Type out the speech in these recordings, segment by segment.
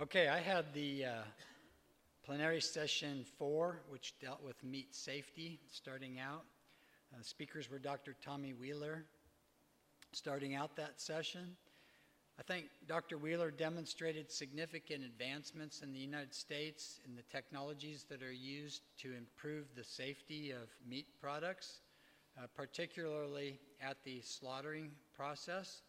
Okay, I had the plenary session 4, which dealt with meat safety, starting out. Speakers were Dr. Tommy Wheeler, starting out that session. I think Dr. Wheeler demonstrated significant advancements in the United States in the technologies that are used to improve the safety of meat products, particularly at the slaughtering process.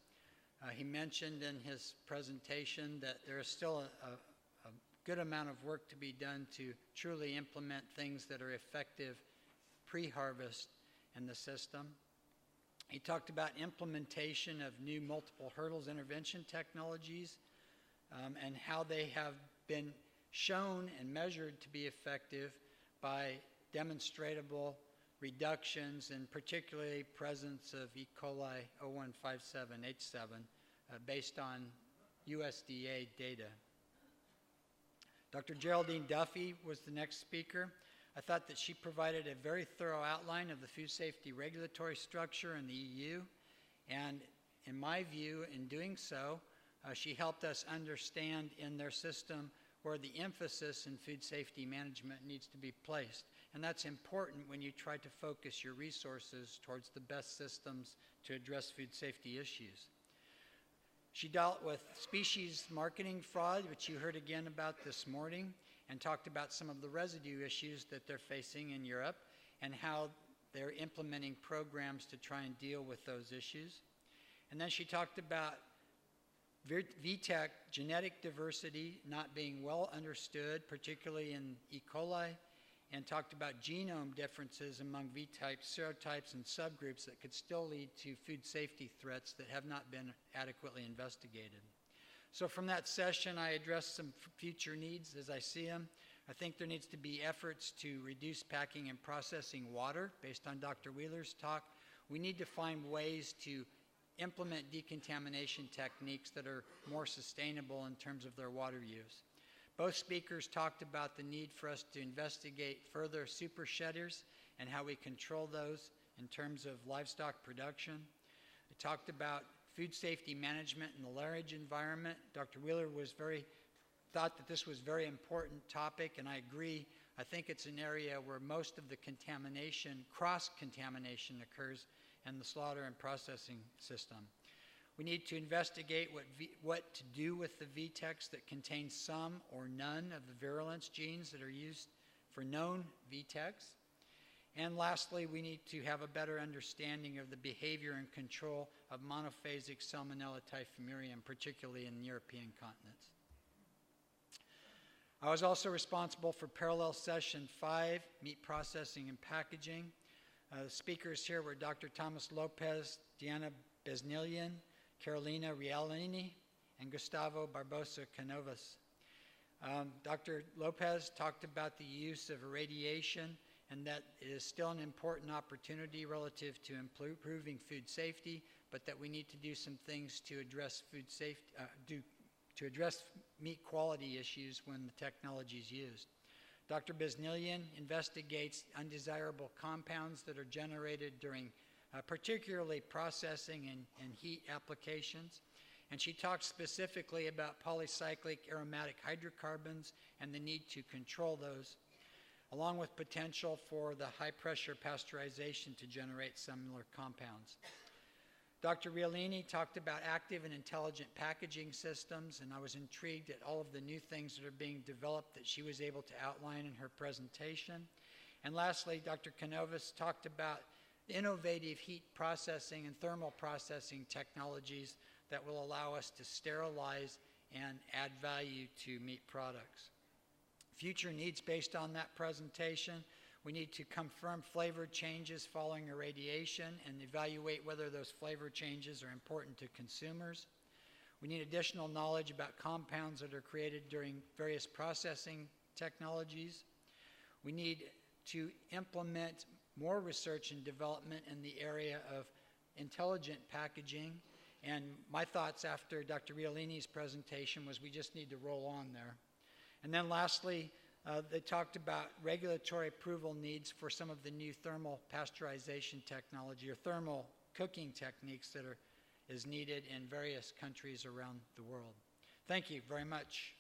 He mentioned in his presentation that there is still a good amount of work to be done to truly implement things that are effective pre-harvest in the system. He talked about implementation of new multiple hurdles intervention technologies and how they have been shown and measured to be effective by demonstrable reductions and particularly presence of E. coli 0157H7 based on USDA data. Dr. Geraldine Duffy was the next speaker. I thought that she provided a very thorough outline of the food safety regulatory structure in the EU, and in my view, in doing so, she helped us understand in their system where the emphasis in food safety management needs to be placed. And that's important when you try to focus your resources towards the best systems to address food safety issues. She dealt with species marketing fraud, which you heard again about this morning, and talked about some of the residue issues that they're facing in Europe and how they're implementing programs to try and deal with those issues. And then she talked about VTech genetic diversity not being well understood, particularly in E. coli, and talked about genome differences among V-types, serotypes, and subgroups that could still lead to food safety threats that have not been adequately investigated. So from that session, I addressed some future needs as I see them. I think there needs to be efforts to reduce packing and processing water based on Dr. Wheeler's talk. We need to find ways to implement decontamination techniques that are more sustainable in terms of their water use. Both speakers talked about the need for us to investigate further super shedders and how we control those in terms of livestock production. They talked about food safety management in the lairage environment. Dr. Wheeler thought that this was a very important topic, and I agree. I think it's an area where most of the contamination, cross-contamination occurs in the slaughter and processing system. We need to investigate what to do with the VTECs that contain some or none of the virulence genes that are used for known VTECs. And lastly, we need to have a better understanding of the behavior and control of monophasic Salmonella typhimurium, particularly in European continents. I was also responsible for parallel session 5, meat processing and packaging. The speakers here were Dr. Thomas Lopez, Diana Besnilian, Carolina Rialini, and Gustavo Barbosa Canovas. Dr. Lopez talked about the use of irradiation and that it is still an important opportunity relative to improving food safety, but that we need to do some things to address food safety, to address meat quality issues when the technology is used. Dr. Besnilian investigates undesirable compounds that are generated during particularly processing and heat applications. And she talked specifically about polycyclic aromatic hydrocarbons and the need to control those, along with potential for the high-pressure pasteurization to generate similar compounds. Dr. Rialini talked about active and intelligent packaging systems, and I was intrigued at all of the new things that are being developed that she was able to outline in her presentation. And lastly, Dr. Canovas talked about innovative heat processing and thermal processing technologies that will allow us to sterilize and add value to meat products. Future needs based on that presentation: we need to confirm flavor changes following irradiation and evaluate whether those flavor changes are important to consumers. We need additional knowledge about compounds that are created during various processing technologies. We need to implement more research and development in the area of intelligent packaging. And my thoughts after Dr. Rialini's presentation was we just need to roll on there. And then lastly, they talked about regulatory approval needs for some of the new thermal pasteurization technology or thermal cooking techniques that is needed in various countries around the world. Thank you very much.